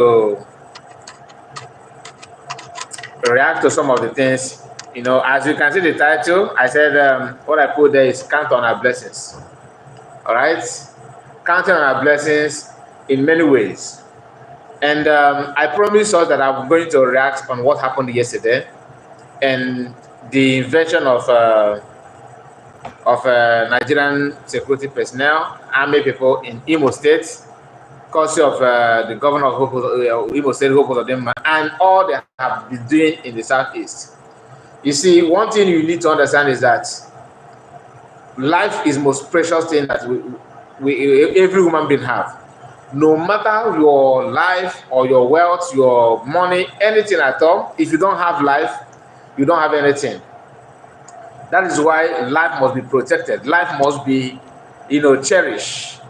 to react to some of the things. You know, as you can see the title, I said what I put there is count on our blessings. All right, counting on our blessings in many ways. And I promise us that I'm going to react on what happened yesterday and the invention of Nigerian security personnel, army people in Imo State, courtesy of the governor of Imo State, Hope Uzodinma, and all they have been doing in the southeast. You see, one thing you need to understand is that life is the most precious thing that every human being have. No matter your life or your wealth, your money, anything at all, if you don't have life, you don't have anything. That is why life must be protected. Life must be, cherished.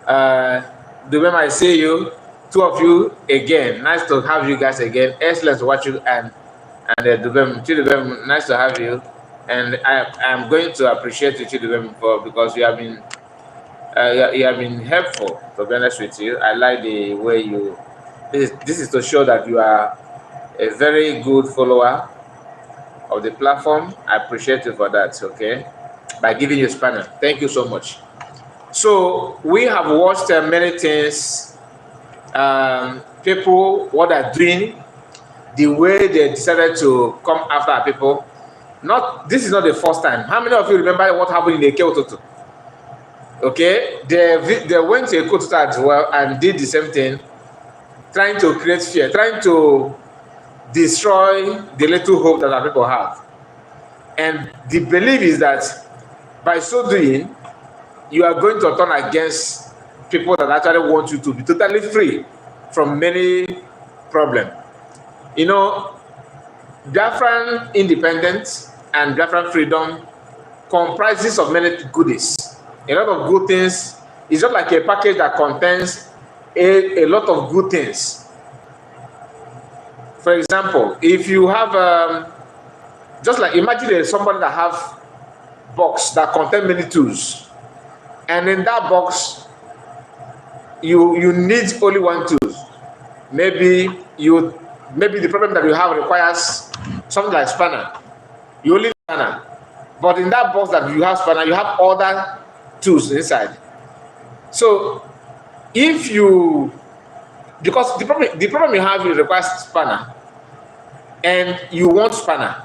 Dubem, I see you, two of you again. Nice to have you guys again. Excellent to watch you, and Dubem, nice to have you. And I am going to appreciate you, Chidubem, because you have been helpful. To be honest with you, I like the way you. This is to show that you are a very good follower of the platform. I appreciate you for that. Okay, by giving you spanner. Thank you so much. So we have watched many things. People, what they're doing, the way they decided to come after our people. This is not the first time. How many of you remember what happened in Eke-Ụtụtụ? Okay, they went to Eke-Ụtụtụ as well and did the same thing, trying to create fear, trying to destroy the little hope that our people have. And the belief is that by so doing, you are going to turn against people that actually want you to be totally free from many problems. You know, Biafran independence and Biafran freedom comprises of many goodies. A lot of good things. It's just like a package that contains a lot of good things. For example, if you have, just like imagine somebody that have box that contain many tools, and in that box, you need only one tool. Maybe the problem that you have requires something like spanner. You only need spanner, but in that box that you have spanner, you have other tools inside. So if you, because the problem you have is requires spanner, and you want spanner.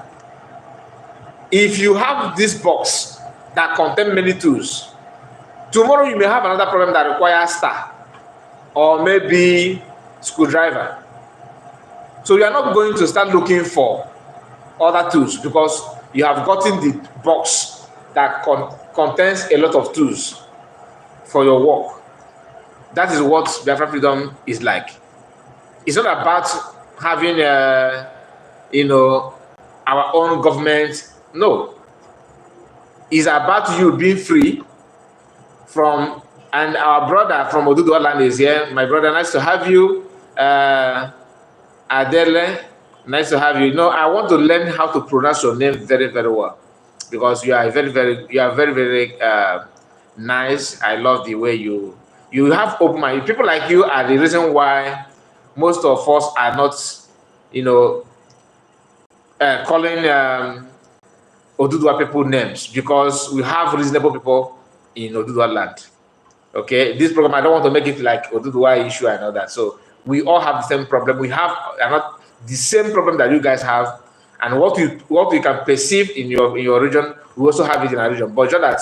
If you have this box that contains many tools, tomorrow you may have another problem that requires star or maybe screwdriver. So you are not going to start looking for other tools because you have gotten the box that contains a lot of tools for your work. That is what Biafra freedom is like. It's not about having, our own government. No. It's about you being free from, and our brother from Oduduwa land is here. My brother, nice to have you. Adele, nice to have you. You know, I want to learn how to pronounce your name very, very well because you are very nice. I love the way you have open mind. People like you are the reason why most of us are not, calling Oduduwa people names because we have reasonable people in Oduduwa land. Okay, this program, I don't want to make it like Oduduwa issue and all that. So we all have the same problem. We have not the same problem that you guys have, and what we can perceive in your region, we also have it in our region. But just that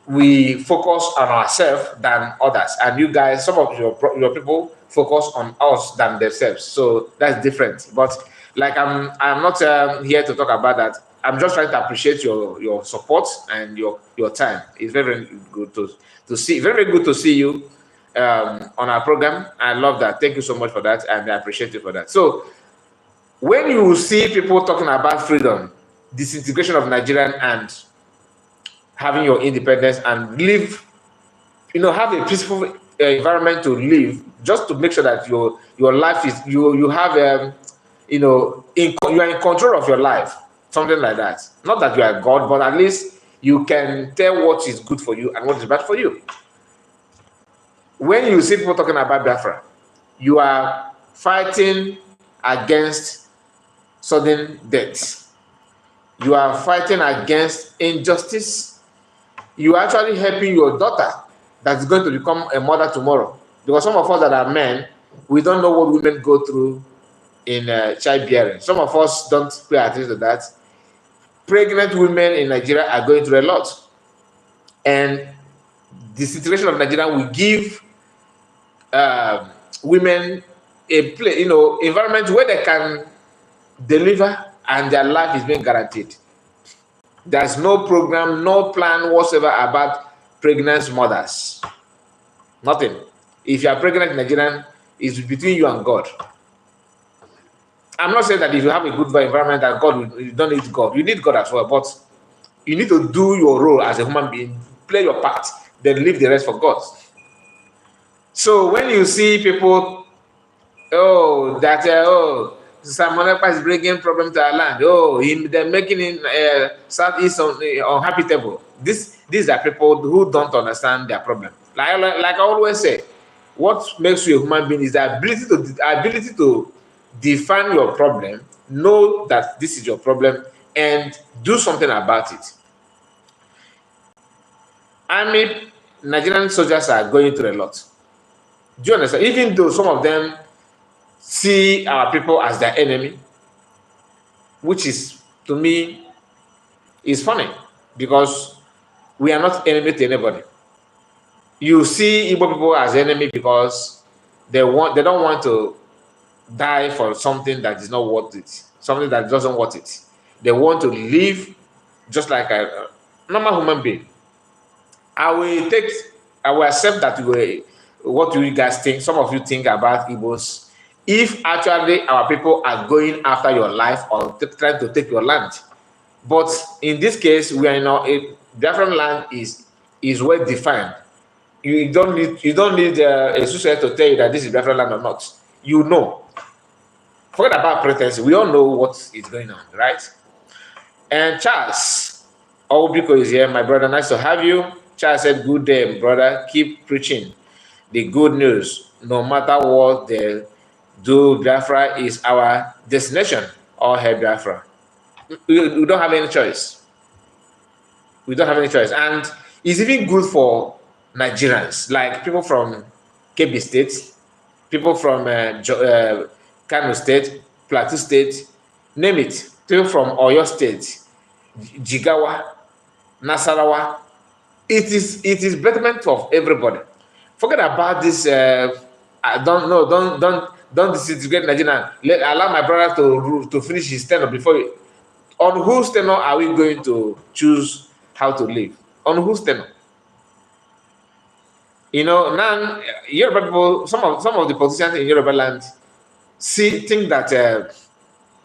we focus on ourselves than others, and you guys, some of your people focus on us than themselves. So that's different. But like I'm not here to talk about that. I'm just trying to appreciate your support and your time. It's very, very good to see. Very, very good to see you on our program. I love that. Thank you so much for that, and I appreciate you for that. So when you see people talking about freedom, disintegration of Nigeria, and having your independence and live, have a peaceful environment to live, just to make sure that your life is you have you are in control of your life, something like that. Not that you are God, but at least you can tell what is good for you and what is bad for you. When you see people talking about Biafra, You are fighting against sudden death. You are fighting against injustice. You are actually helping your daughter that's going to become a mother tomorrow. Because some of us that are men, we don't know what women go through in childbearing. Some of us don't pay attention to that. Pregnant women in Nigeria are going through a lot. And the situation of Nigeria will give women a play, environment where they can deliver and their life is being guaranteed. There's no program, no plan whatsoever about pregnant mothers. Nothing. If you are pregnant in Nigeria, it's between you and God. I'm not saying that if you have a good environment that you don't need God. You need God as well, but you need to do your role as a human being, play your part, then leave the rest for God. So when you see people, Simon Ekpa is bringing problem to our land. They're making in Southeast unhabitable. These are people who don't understand their problem. Like I always say, what makes you a human being is the ability to define your problem, know that this is your problem, and do something about it. Army, Nigerian soldiers are going through a lot. Do you understand? Even though some of them see our people as their enemy, which is, to me, is funny, because we are not enemy to anybody. You see Igbo people as enemy because they don't want to die for something that is not worth it, something that doesn't worth it. They want to live just like a normal human being. I will accept that what do you guys think? Some of you think about Igbos. If actually our people are going after your life or trying to take your land, but in this case, we are in a different land is well defined. You don't need a suicide to tell you that this is different land or not. You know. Forget about pretense. We all know what is going on, right? And Charles Obiko is here, my brother. Nice to have you. Charles said, "Good day, brother. Keep preaching the good news. No matter what they do, Biafra is our destination. All hail Biafra." We don't have any choice. We don't have any choice. And it's even good for Nigerians, like people from Kebbi State, people from Kano State, Plateau State, name it. People from Oyo State, Jigawa, Nasarawa. It is betterment of everybody. Forget about this. Don't disintegrate Nigeria. Allow my brother to finish his tenure before. On whose tenure are we going to choose how to live? On whose tenure? Now Yoruba people, some of the politicians in Yoruba land think that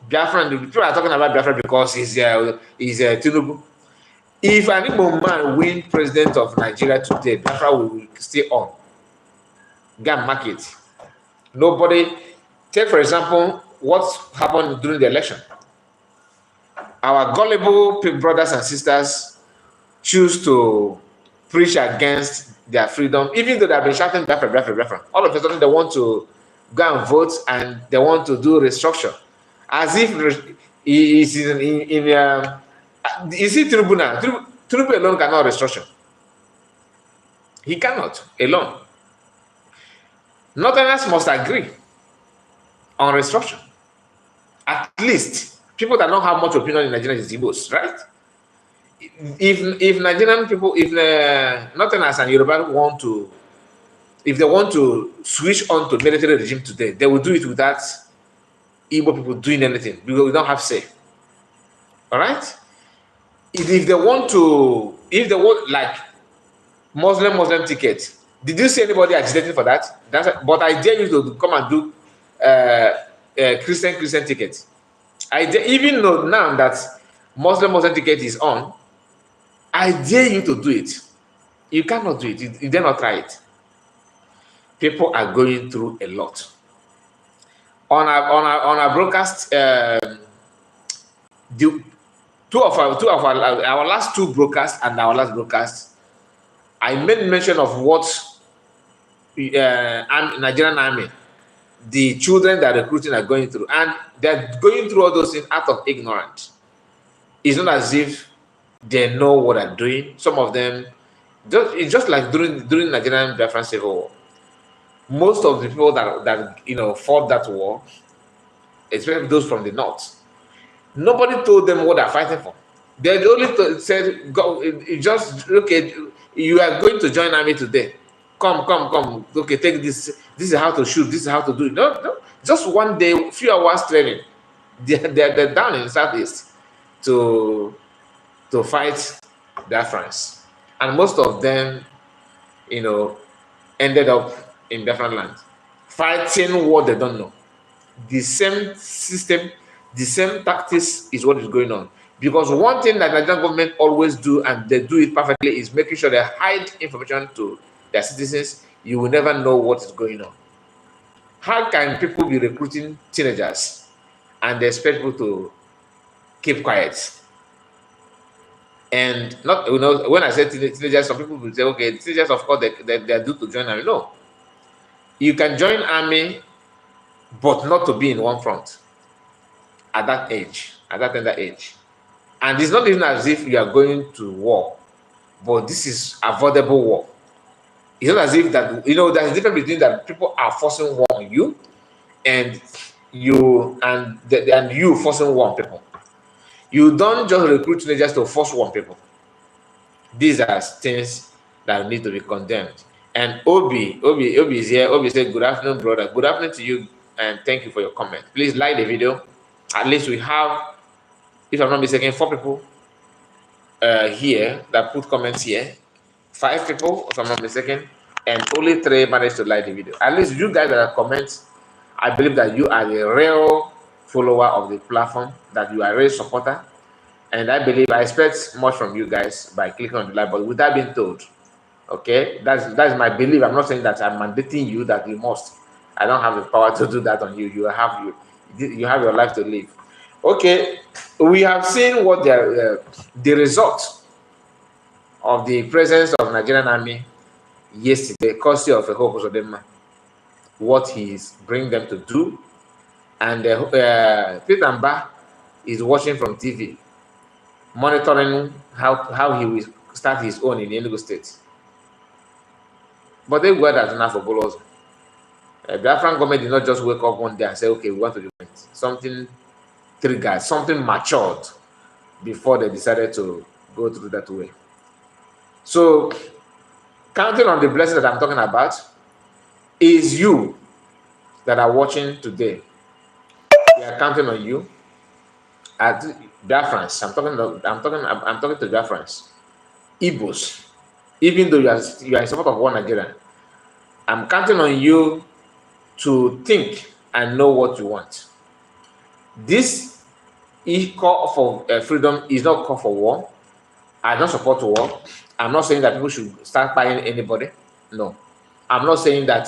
Biafra, people are talking about Biafra because he's Tinubu. If an Igbo man win president of Nigeria today, Biafra will stay on. Go and mark it. Nobody. Take for example what happened during the election. Our gullible brothers and sisters choose to preach against their freedom, even though they have been shouting Biafra, Biafra, Biafra. All of a sudden, they want to go and vote and they want to do restructure, as if you see Tinubu now. Tinubu alone cannot restructure. He cannot alone. Northerners must agree on restructure. At least people that don't have much opinion in Nigeria is Igbos, right? If Nigerian people, if Northerners and Yoruba want to switch on to military regime today, they will do it without Igbo people doing anything because we don't have say. All right? If they want like Muslim ticket, did you see anybody agitating for that? But I dare you to come and do Christian ticket. I dare, even though now that Muslim ticket is on, I dare you to do it. You cannot do it. You dare not try it. People are going through a lot. On our broadcast, our last two broadcasts and our last broadcast, I made mention of what Nigerian army the children that recruiting are going through, and they're going through all those things out of ignorance. It's not as if they know what they're doing. Some of them, it's just like during Nigerian Biafran Civil War. Most of the people that fought that war, especially those from the north, nobody told them what they're fighting for. They only said, "Go, just look at, you are going to join army today. Come. Okay, take this. This is how to shoot. This is how to do it." No. Just one day, few hours training. They're down in Southeast to fight Biafrans, and most of them, ended up in Biafran land, fighting what they don't know. The same system, the same tactics is what is going on. Because one thing that the Nigerian government always do, and they do it perfectly, is making sure they hide information to their citizens. You will never know what is going on. How can people be recruiting teenagers and they expect people to keep quiet? And not, when I say teenagers, some people will say, okay, teenagers, of course, they're due to join army. No. You can join army, but not to be in one front at that age, at that tender age. And it's not even as if you are going to war, but this is avoidable war. It's not as if that, there's a difference between that people are forcing war on you and you forcing war on people. You don't just recruit teenagers to force war on people. These are things that need to be condemned. And Obi is here. Obi said, "Good afternoon, brother. Good afternoon to you, and thank you for your comment. Please like the video. At least we have, if I'm not mistaken, 4 people here that put comments here. 5 people, if I'm not mistaken, and only 3 managed to like the video. At least you guys that are comments, I believe that you are the real follower of the platform, that you are a real supporter. And I expect much from you guys by clicking on the like button without being told. Okay, that's my belief. I'm not saying that I'm mandating you that you must. I don't have the power to do that on you. You have your life to live. Okay, we have seen what the result of the presence of Nigerian army yesterday, courtesy of a Hope Uzodinma, what he's bringing them to do, and Peter Mbah is watching from TV, monitoring how he will start his own in Enugu State. But they were that enough for Bolos. The Biafran government did not just wake up one day and say, okay, we want to do it. Something triggered, something matured before they decided to go through that way. So, counting on the blessing that I'm talking about is you that are watching today. We are counting on you. At Biafrans, I'm talking to Biafrans, Igbos. Even though you are in support of one Nigeria, I'm counting on you to think and know what you want. This call for freedom is not call for war. I don't support war. I'm not saying that people should start buying anybody. No. I'm not saying that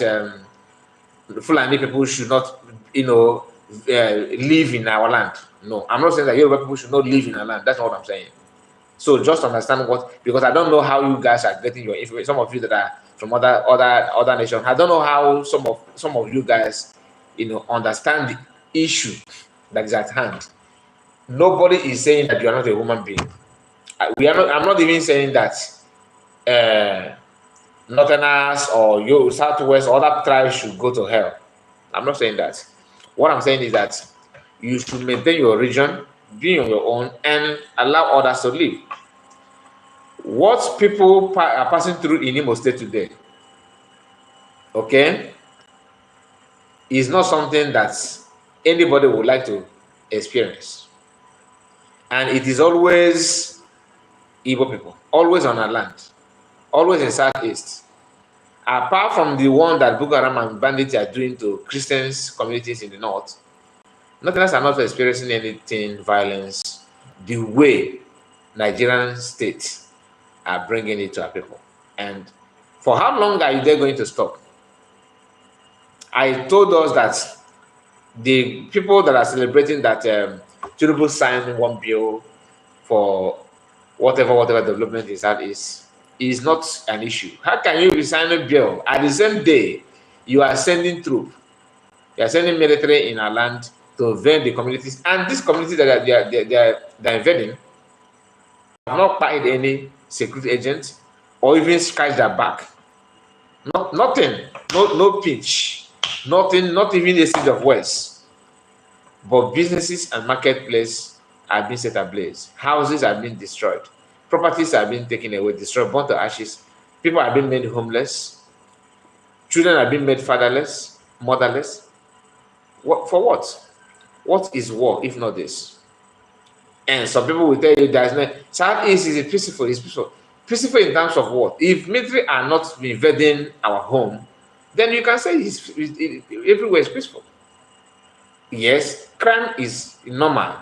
Fulani people should not, live in our land. No. I'm not saying that Yoruba people should not live in our land. That's not what I'm saying. So just understand because I don't know how you guys are getting your information. Some of you that are from other nations, I don't know how some of you guys, understand the issue that is at hand. Nobody is saying that you are not a human being. I'm not even saying that Northerners or you Southwest or other tribes should go to hell. I'm not saying that. What I'm saying is that you should maintain your region, be on your own, and allow others to live. What people are passing through in Imo State today, okay, is not something that anybody would like to experience. And it is always Igbo people, always on our land, always in Southeast. Apart from the one that Boko Haram and bandits are doing to Christians communities in the north, Northerners are not experiencing anything violence the way Nigerian states are bringing it to our people. And for how long are they going to stop? I told us that the people that are celebrating that Tinubu signed one bill for whatever development is that is not an issue. How can you be signing a bill at the same day you are sending troops They are sending military in our land to invade the communities, and these communities that they're invading have not paid any security agent or even scratched their back. Nothing, no pinch, nothing, not even a seed of words. But businesses and marketplace are being set ablaze. Houses are being destroyed. Properties are being taken away, destroyed, burnt to ashes. People are being made homeless. Children are being made fatherless, motherless. What, for what? What is war if not this? And some people will tell you there's no Southeast is peaceful, it's peaceful. Peaceful in terms of what? If military are not invading our home, then you can say everywhere is peaceful. Yes, crime is normal,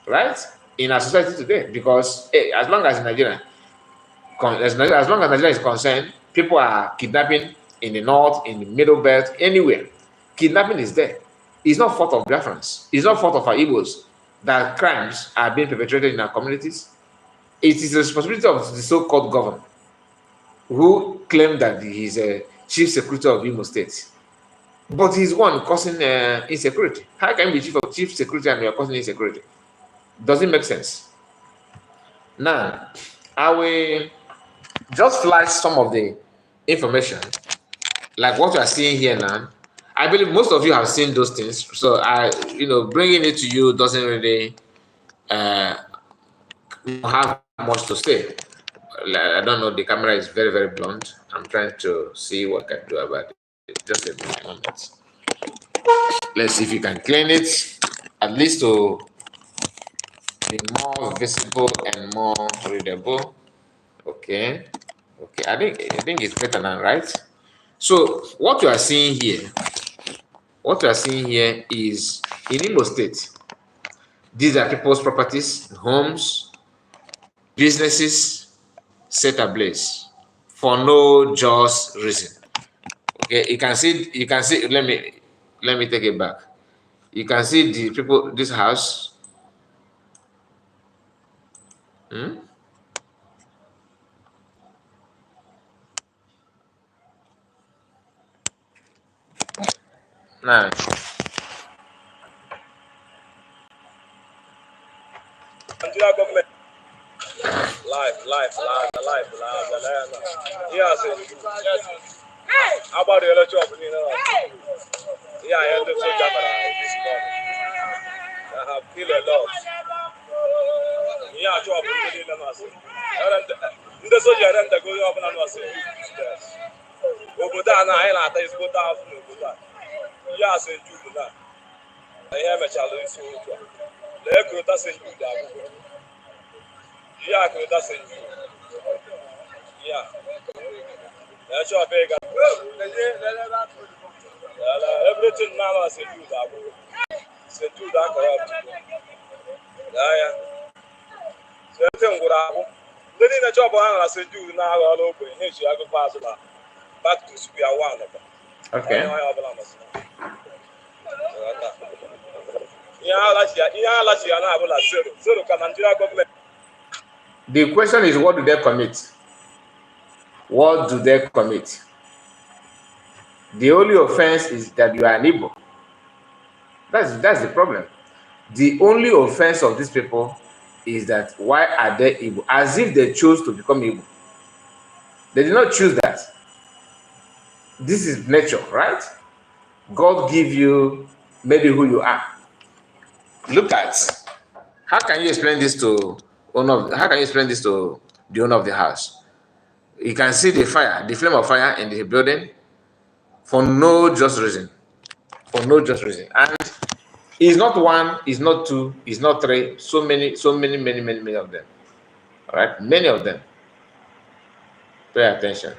right? In our society today, because as long as Nigeria, as long as Nigeria is concerned, people are kidnapping in the north, in the middle belt, anywhere. Kidnapping is there. It's not fault of Biafrans. It's not fault of our Igbos that crimes are being perpetrated in our communities. It is the responsibility of the so-called governor who claimed that he's a chief secretary of Imo State. But he's one causing insecurity. How can you be chief security and you're causing insecurity? Doesn't make sense. Now, I will just flash some of the information, like what you are seeing here now. I believe most of you have seen those things, so bringing it to you doesn't really have much to say. I don't know. The camera is very, very blunt. I'm trying to see what I can do about it. Just a moment. Let's see if you can clean it, at least to be more visible and more readable. Okay. I think it's better now, right? So what you are seeing here is in Imo State. These are people's properties, homes, businesses set ablaze for no just reason. Okay, you can see. Let me take it back. You can see the people. This house. Now, Nigeria government. Life. Yes. How about the other job? Yeah, I had to say that this morning. I have killed a lot. Yeah, job in the master. In the soldier, and the going up and I was saying, Obuda, I is good down from Obuda. Yes, and Judah. I am a child in soldier. They could have sent you that. Yeah, I could have sent you. Yeah. That's your big. Everything now I said do that. Said do that corrupt. Yeah. So everything would happen. Then in a job I said do now all over. Here she go pass it back to square one. okay. The question is, what do they commit? What do they commit? The only offense is that you are an Igbo. That's the problem. The only offense of these people is that why are they Igbo? As if they chose to become Igbo. They did not choose that. This is nature, right? God give you maybe who you are. Look at, how can you explain this to the owner of the house? You can see the fire, the flame of fire in the building for no just reason. For no just reason. And it's not one, it's not two, it's not three, so many of them. All right, many of them. Pay attention.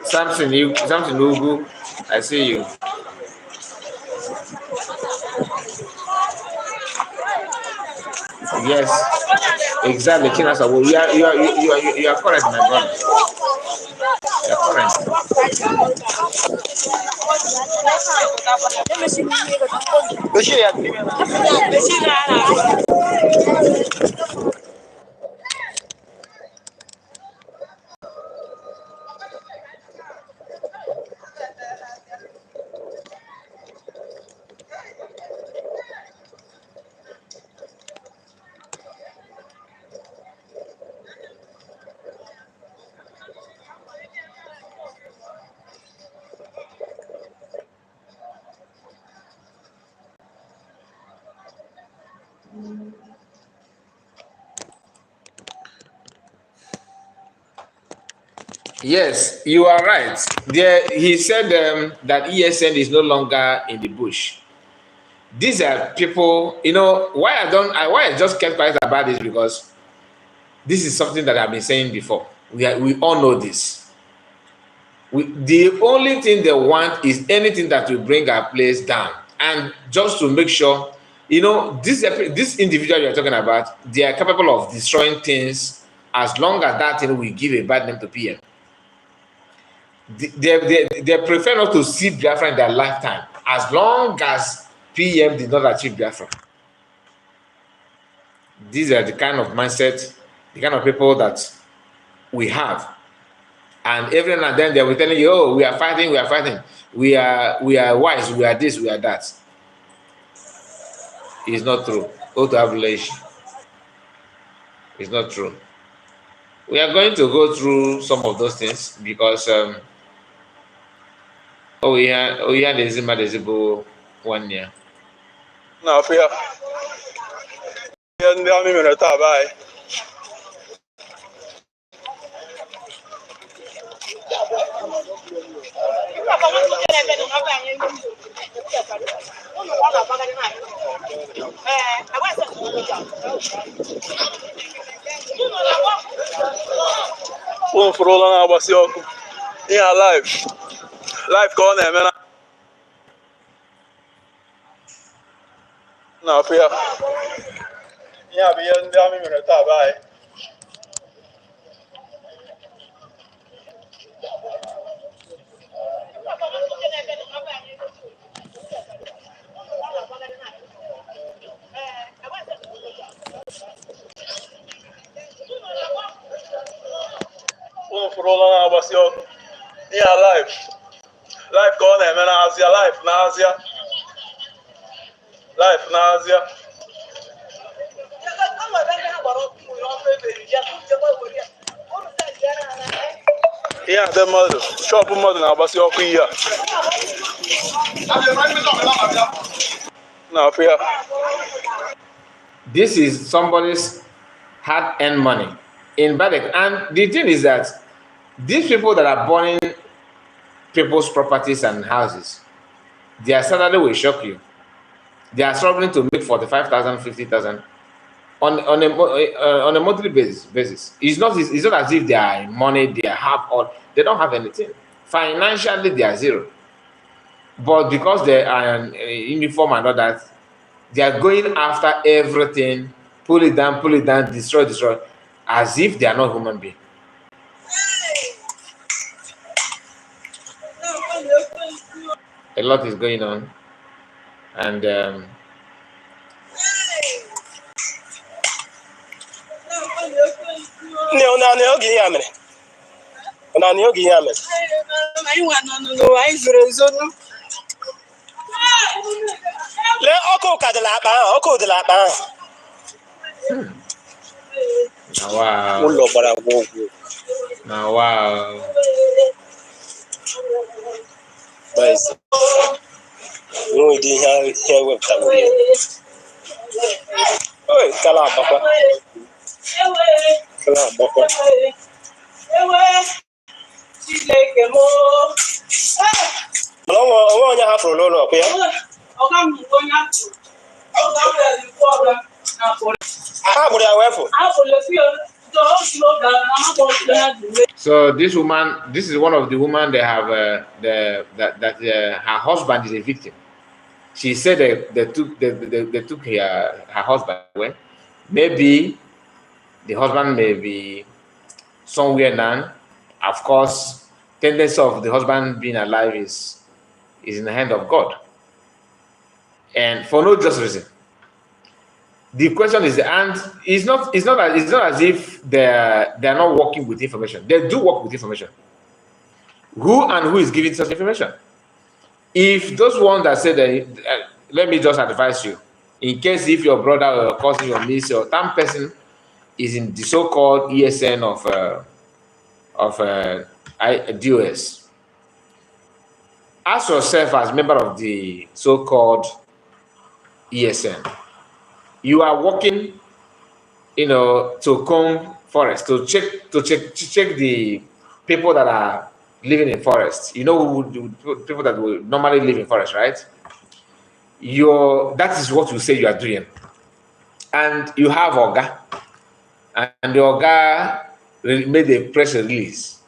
Something Ugu, I see you. Yes, exactly. Chinasa, well, you are correct, my brother. You are correct. Yes, you are right. There, he said that ESN is no longer in the bush. These are people, why I just kept quiet about this, because this is something that I've been saying before. We all know this. The only thing they want is anything that will bring our place down, and just to make sure, this individual you're talking about, they are capable of destroying things as long as that thing will give a bad name to PM. They prefer not to see Biafra in their lifetime, as long as PM did not achieve Biafra. These are the kind of mindset, the kind of people that we have. And every now and then they will telling you, oh, we are fighting, we are wise, we are this, we are that. It's not true. Auto-abulation. It's not true. We are going to go through some of those things because there's a 1 year. No, fear. Ndị amị mere taa be anyị. Ụmụ fụrụ ụlọ na-agbasi ọkụ. Ihe a live ka ọ na-eme na afọ ya. Ihe a bụ ihe ndị amị mere taa be anyị. Ụmụ fụrụ ụlọ na-agbasi ọkụ. Ihe a live ka ọ na-eme n'Azịa, live n'Azịa. Ihe a ndị mmadụ, shọpụ mmadụ na-agbasi ọkụ ihe a. Na-afụ ya. This is somebody's hard-earned money in Badek. And the thing is that these people that are burning people's properties and houses, their salary will shock you. They are struggling to make 45,000, 50,000 on a monthly basis. It's not as if they are in money, they don't have anything. Financially, they are zero. But because they are in uniform and all that, they are going after everything, pull it down, destroy, as if they are not human beings. A lot is going on, and wow. So this woman, this is one of the women they have her husband is a victim. She said they took her husband away. Maybe the husband may be somewhere now. Of course, tendency of the husband being alive is in the hand of God, and for no just reason. The question is, and it's not as if they're not working with information. They do work with information. Who is giving such information? If those ones that say that, let me just advise you, in case if your brother or cousin or niece or some person is in the so-called ESN of DOS, ask yourself as member of the so-called ESN. You are working, to comb forest to check the people that are living in forests. You know, people that will normally live in forest, right? That is what you say you are doing, and you have Oga, and the Oga made a press release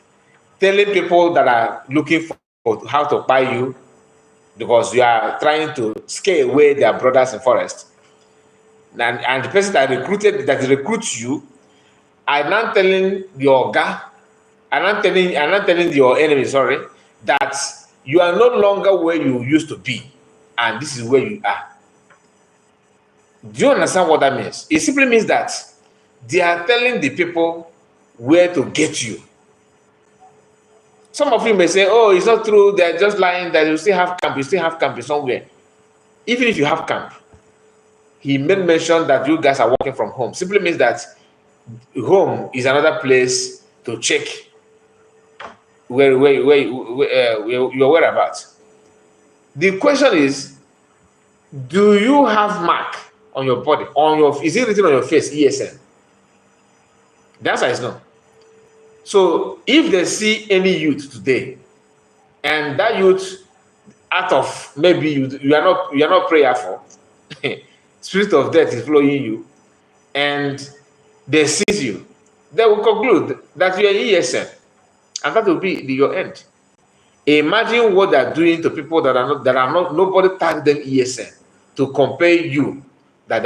telling people that are looking for how to buy you because you are trying to scare away their brothers in forest. And the person that recruits you are now telling your Oga, I'm not telling your enemy, sorry, that you are no longer where you used to be, and this is where you are. Do you understand what that means? It simply means that they are telling the people where to get you. Some of you may say, oh, it's not true, they're just lying, that you still have camp somewhere. Even if you have camp, he made mention that you guys are working from home. Simply means that home is another place to check where your whereabouts. The question is, do you have mark on your body? Is it written on your face, ESN? The answer is no. So if they see any youth today, and that youth, out of maybe you are not prayerful, spirit of death is following you, and they seize you, they will conclude that you are ESN, and that will be your end. Imagine what they're doing to people that are not nobody tagged them ESN to compare you that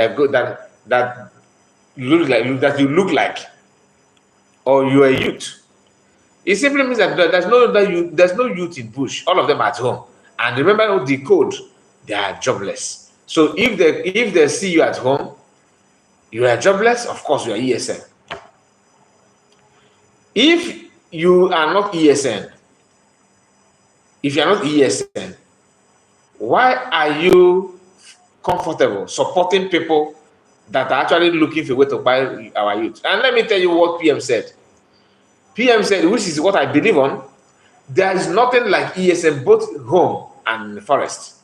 you look like or you are a youth. It simply means that there's no youth in bush. All of them at home. And remember the code, they are jobless. So if they see you at home, you are jobless, of course you are ESN. If you are not ESN, why are you comfortable supporting people that are actually looking for a way to buy our youth? And let me tell you what PM said. PM said, which is what I believe on, there is nothing like ESN, both home and forest.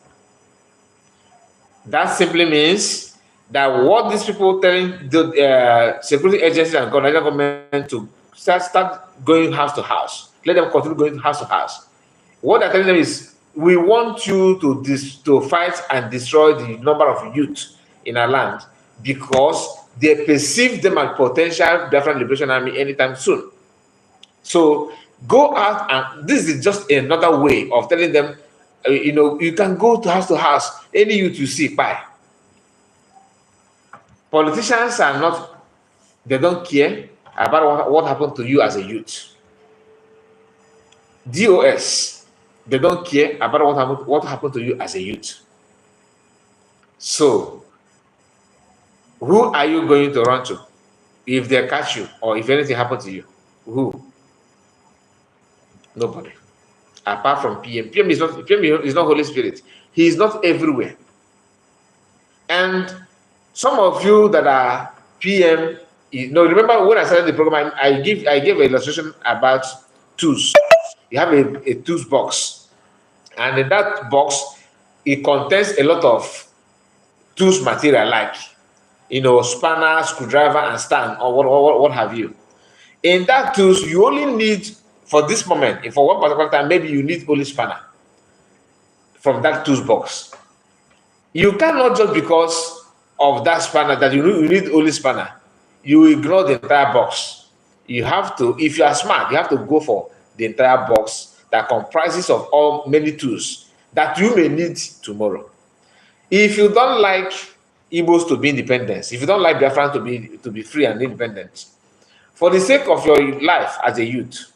That simply means that what these people telling the security agencies and government to start going house to house, let them continue going house to house. What they're telling them is, we want you to fight and destroy the number of youth in our land because they perceive them as potential Biafran Liberation Army anytime soon. So go out, and this is just another way of telling them, you can go to house, any youth you see, buy. Politicians are not, they don't care about what happened to you as a youth. DOS, they don't care about what happened to you as a youth. So, who are you going to run to if they catch you or if anything happens to you? Who? Nobody. Apart from PM. PM is not Holy Spirit. He is not everywhere. And some of you that are PM, remember when I started the program, I gave an illustration about tools. You have a tools box, and in that box, it contains a lot of tools material like, spanner, screwdriver, and stand, or what have you. In that tools, you only need, for this moment, for one particular time, maybe you need only spanner from that tools box. You cannot, just because of that spanner, that you need only spanner, you ignore the entire box. You have to, if you are smart, you have to go for the entire box that comprises of many tools that you may need tomorrow. If you don't like Igbos to be independent, if you don't like Biafran to be free and independent, for the sake of your life as a youth,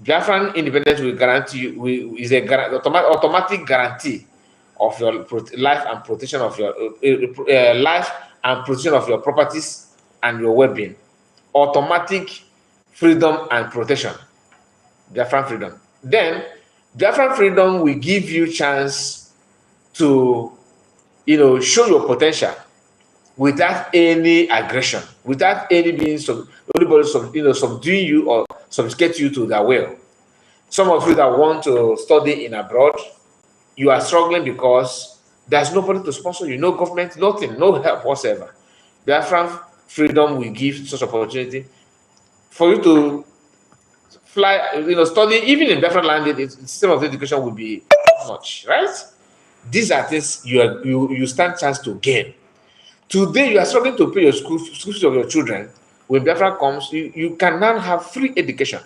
Biafran independence will guarantee you, is a automatic guarantee of your life and protection of your life and protection of your properties and your well-being. Automatic freedom and protection. Biafran freedom. Then Biafran freedom will give you chance to, show your potential without any aggression, without anybody subduing you or subjugate you to their will. Some of you that want to study in abroad, you are struggling because there's nobody to sponsor you, no government, nothing, no help whatsoever. Biafran freedom will give such opportunity for you to fly, study, even in different language, the system of education will be much, right? These are things you stand chance to gain. Today, you are struggling to pay your school fees of your children. When Biafra comes, you can now have free education.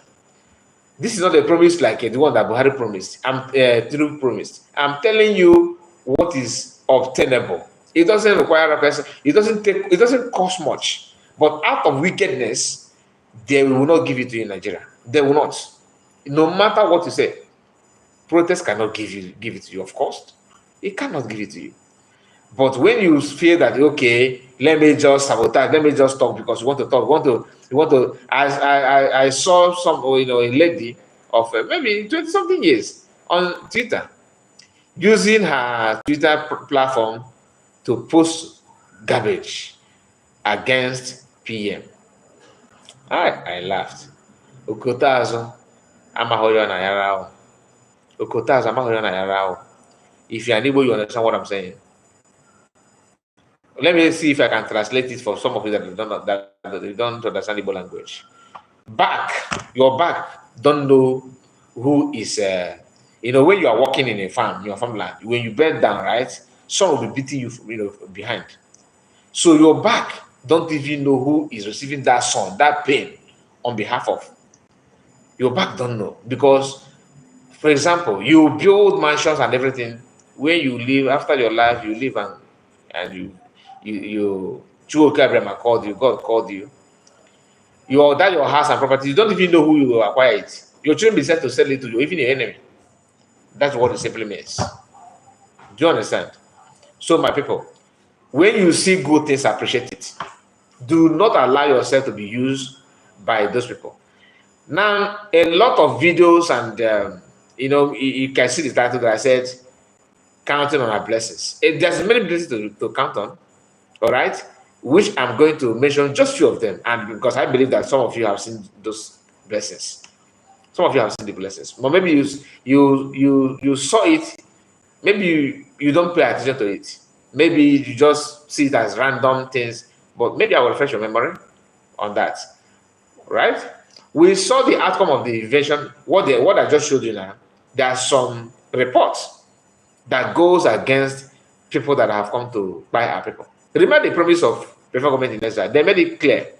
This is not a promise like the one that Buhari promised. Tinubu promised. I'm telling you what is obtainable. It doesn't require a person. It doesn't cost much. But out of wickedness, they will not give it to you in Nigeria. They will not. No matter what you say, protest cannot give it to you. Of course, it cannot give it to you. But when you feel that, okay, let me just sabotage, let me just talk because you want to talk, you want to. I saw some, a lady of maybe 20-something years on Twitter using her Twitter platform to post garbage against PM. I laughed. Okotazo amahoyo na yarao. Okotazo amahoyo na yarao. If you're unable, you understand what I'm saying. Let me see if I can translate it for some of you that don't understand Igbo language. Your back don't know who is, when you are walking in a farm, your farmland, when you bend down, right, someone will be beating you, behind. So your back don't even know who is receiving that sun, that pain on behalf of. Your back don't know because, for example, you build mansions and everything. When you live, after your life, you live and you Chukwuka called you, God called you. Your house and property, you don't even know who you will acquire it. Your children be set to sell it to you, even your enemy. That's what it simply means. Do you understand? So, my people, when you see good things, appreciate it. Do not allow yourself to be used by those people. Now, a lot of videos and you can see the title that I said, counting on our blessings. There's many blessings to count on. All right, which I'm going to mention just few of them, and because I believe that some of you have seen those blessings, some of you have seen the blessings, but maybe you saw it, maybe you don't pay attention to it, maybe you just see it as random things, but maybe I will refresh your memory on that. Right? We saw the outcome of the invasion. What I just showed you now. There are some reports that goes against people that have come to buy our people. Remember the promise of the federal government in Israel. They made it clear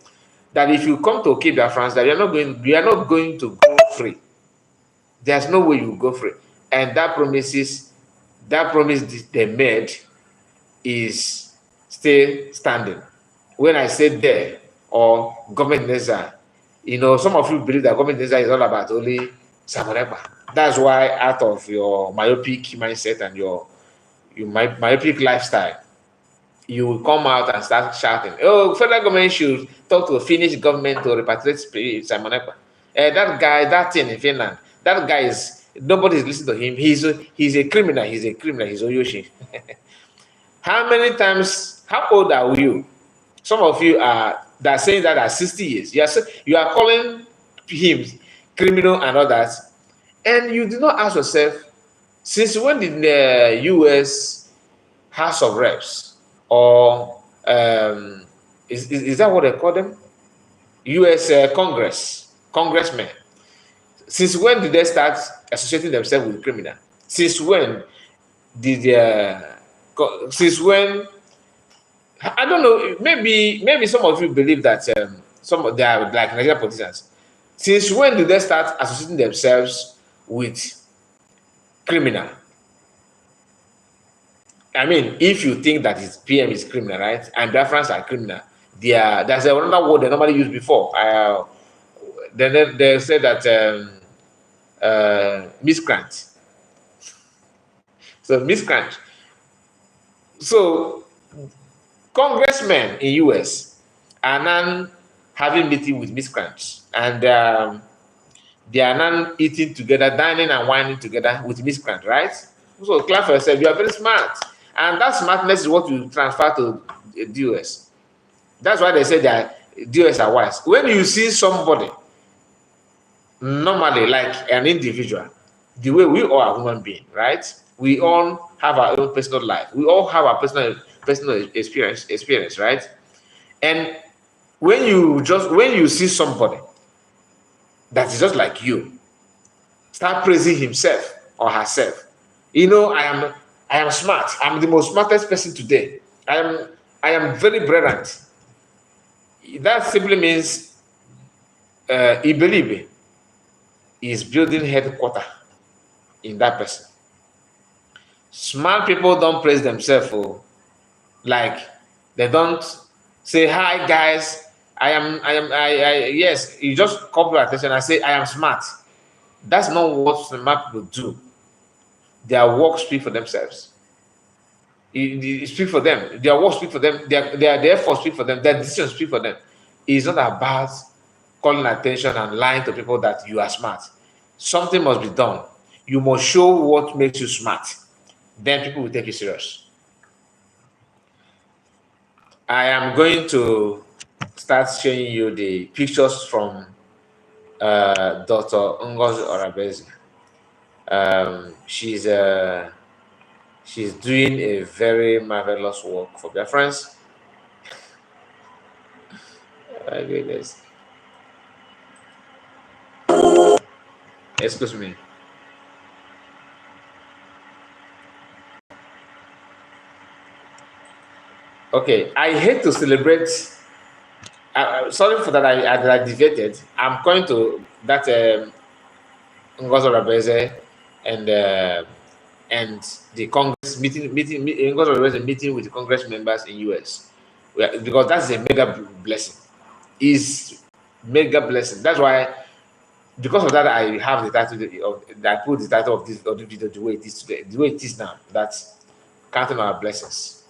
that if you come to keep Biafrans, that you are not going to go free. There's no way you go free. And that promise they made is still standing. When I said there, or government in Israel, some of you believe that government in Israel is all about only Samareba. That's why out of your myopic mindset and your myopic lifestyle, you will come out and start shouting, oh, federal government should talk to a Finnish government to repatriate Simon Ekpa. That guy, that thing in Finland, that guy nobody is listening to him. He's a criminal. He's Oyoshi. How many times, how old are you? Some of you are saying that at 60 years. You are calling him criminal and all that. And you do not ask yourself, since when did the U.S. House of Reps or is that what they call them? U.S. congressmen. Since when did they start associating themselves with criminal? Since when did since when? I don't know. Maybe some of you believe that they are like Nigerian politicians. Since when did they start associating themselves with criminal? I mean, if you think that his PM is criminal, right, and Biafrans are criminal, there's another word they normally used before. Then they said that miscreant. So miscreant. So congressmen in US are now having meeting with miscreants, and they are now eating together, dining and wining together with miscreants, right? So clap for yourself. You are very smart. And that smartness is what you transfer to the US. That's why they say that DOS are wise. When you see somebody, normally like an individual, the way we all are human beings, right? We all have our own personal life. We all have our personal experience, right? And when you see somebody that is just like you start praising himself or herself. You know, I am smart. I'm the most smartest person today. I am very brilliant. That simply means Ibelibe is building headquarters in that person. Smart people don't praise themselves for like they don't say hi guys. Yes, you just call your attention and say I am smart. That's not what smart people do. Their work speak for themselves. It speak for them. Their work speak for them. Their effort speak for them. Their decisions speak for them. It's not about calling attention and lying to people that you are smart. Something must be done. You must show what makes you smart. Then people will take you serious. I am going to start showing you the pictures from Dr. Ngozi Orabezi. She's doing a very marvelous work for their friends. My goodness. Excuse me. Okay, I hate to celebrate. Sorry for that. I deviated. I'm going to that Ngozi Orabezi and the Congress Ngozi Orabezi meeting with the Congress members in US, because that's a mega blessing. Is mega blessing. That's why, because of that, I have the title I put the title of the video the way it is today, the way it is now. That's counting our blessings.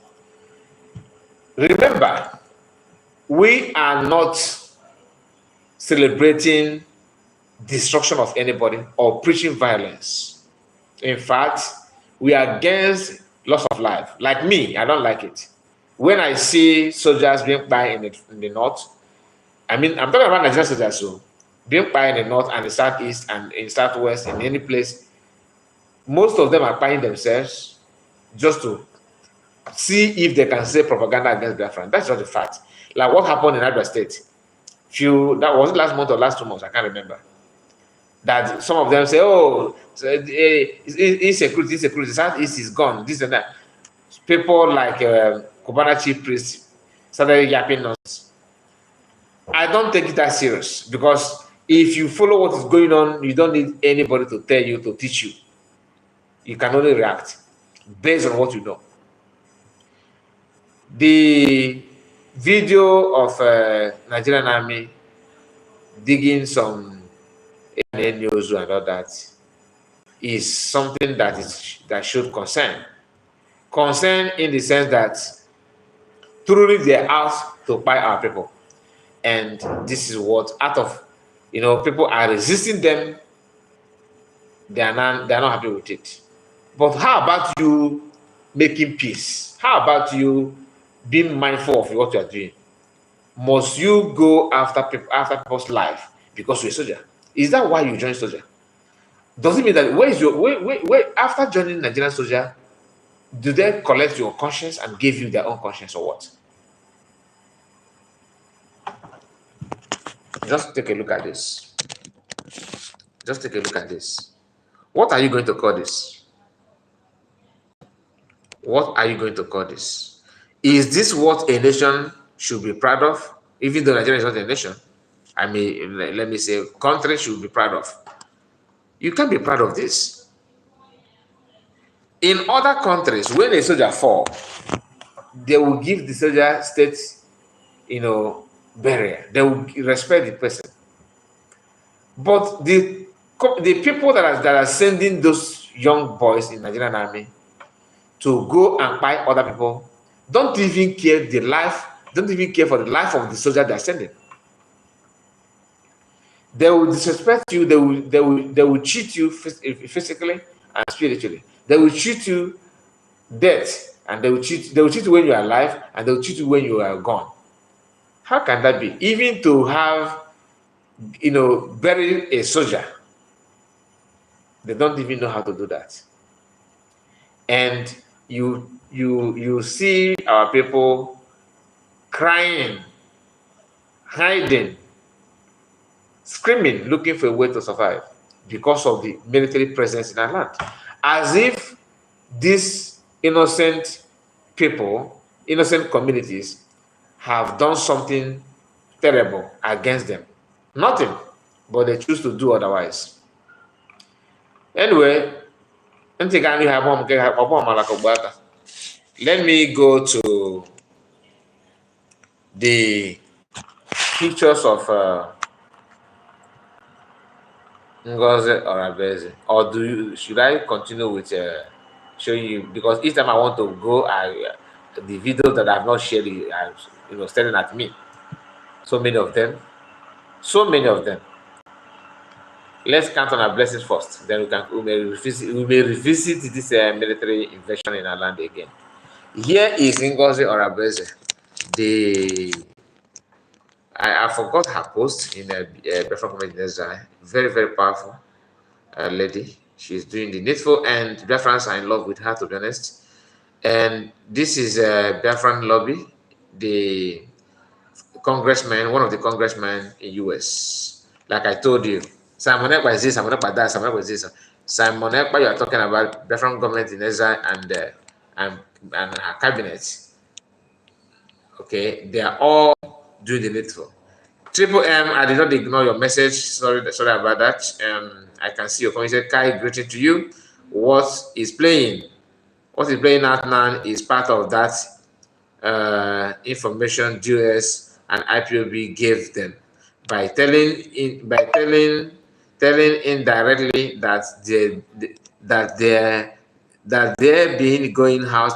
Remember, we are not celebrating destruction of anybody or preaching violence. In fact, we are against loss of life. Like me, I don't like it. When I see soldiers being fired in the north, I mean, I'm talking about Nigerian soldiers, so being fired in the north and the southeast and in southwest, in any place, most of them are firing themselves just to see if they can say propaganda against Biafran. That's just the fact. Like what happened in Abia State. That was last month or last 2 months, I can't remember. That some of them say, oh, insecurity, Southeast is gone, this and that. People like Cubana chief priest started yapping nonsense. I don't take it that serious, because if you follow what is going on, you don't need anybody to tell you, to teach you. You can only react based on what you know. The video of Nigerian army digging some news and all that is something that should concern in the sense that truly they're out to buy our people, and this is what out of people are resisting them. They're not happy with it. But how about you making peace? How about you being mindful of what you are doing? Must you go after people's life because you're a soldier? Is that why you joined soldier? Does it mean that wait after joining Nigerian soldier, do they collect your conscience and give you their own conscience, or what? Just take a look at this. Just take a look at this. What are you going to call this? What are you going to call this? Is this what a nation should be proud of? Even though Nigeria is not a nation, I mean, let me say, country should be proud of. You can't be proud of this. In other countries, when a soldier falls, they will give the soldier state, burial. They will respect the person. But the people that are sending those young boys in Nigerian army to go and buy other people don't even care for the life of the soldier they are sending. They will disrespect you. They will cheat you physically and spiritually. They will cheat you death, and they will cheat you when you are alive, and they will cheat you when you are gone. How can that be? Even to have bury a soldier, they don't even know how to do that. And you see our people crying, hiding, screaming, looking for a way to survive because of the military presence in our land. As if these innocent people, innocent communities, have done something terrible against them. Nothing, but they choose to do otherwise. Anyway, let me go to the pictures of Ngozi Orabeze, or should I continue with showing you? Because each time I want to go, the videos that I've not shared are staring at me. So many of them. Let's count on our blessings first. Then we may revisit this military invasion in our land again. Here is Ngozi Orabeze. I forgot her post in Biafran Community. Very, very powerful lady. She's doing the needful, and Biafrans are in love with her, to be honest. And this is Biafran Lobby, the congressman, one of the congressmen in US. Like I told you, Simon Ekpa is this, Simon Ekpa that, Simon Ekpa is this. Simon Ekpa, you are talking about Biafran government in exile and her cabinet. Okay, they are all doing the needful. Triple M, I did not ignore your message. Sorry about that. I can see your comment. Said, Kai, greeting to you. What is playing out now is part of that information GS and IPOB gave them by telling indirectly that they're being going house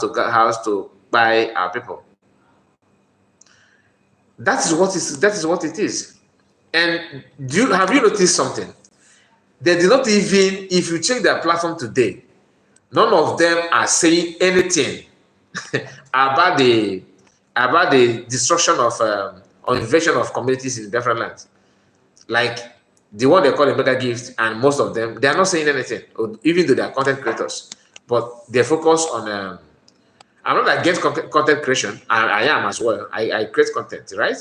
to buy our people. That is what it is. And have you noticed something? They did not even, if you check their platform today, none of them are saying anything about the destruction of or invasion of communities in different lands. Like the one they call a mega gift, and most of them, they are not saying anything, even though they are content creators, but they focus on I'm not against content creation. I am as well. I create content, right?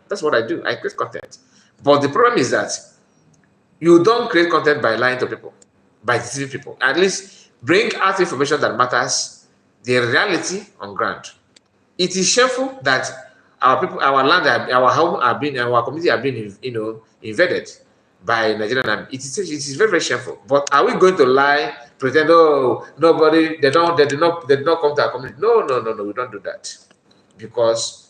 That's what I do. I create content. But the problem is that you don't create content by lying to people, by deceiving people. At least bring out information that matters, the reality on ground. It is shameful that our people, our land, our home our community have been, invaded by Nigerian army. It is very, very shameful. But are we going to lie, pretend, oh, nobody, they did not come to our community? No, we don't do that. Because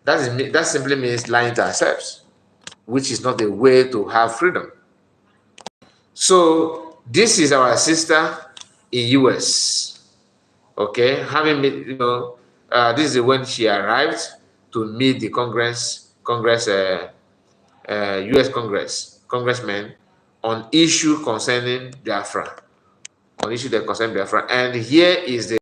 that simply means lying to ourselves, which is not the way to have freedom. So this is our sister in US. Okay, having met, this is when she arrived to meet the US congressman on issue concerning Biafra, And here is the,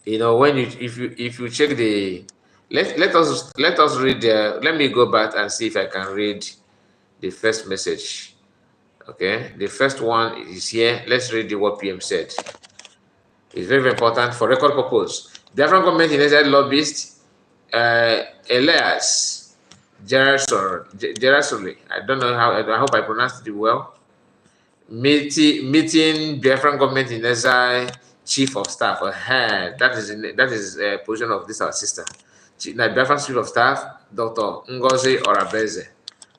when if you check the, let us read let me go back and see if I can read the first message. Okay, the first one is here. Let's read what PM said. It's very, very important for record purpose. Biafran government in exile lobbyist Elias Gerasole. I don't know how. I hope I pronounced it well. Meeting Biafran government in exile chief of staff. That is a position of this our sister. Biafran chief of staff, Dr. Ngozi Orabeze.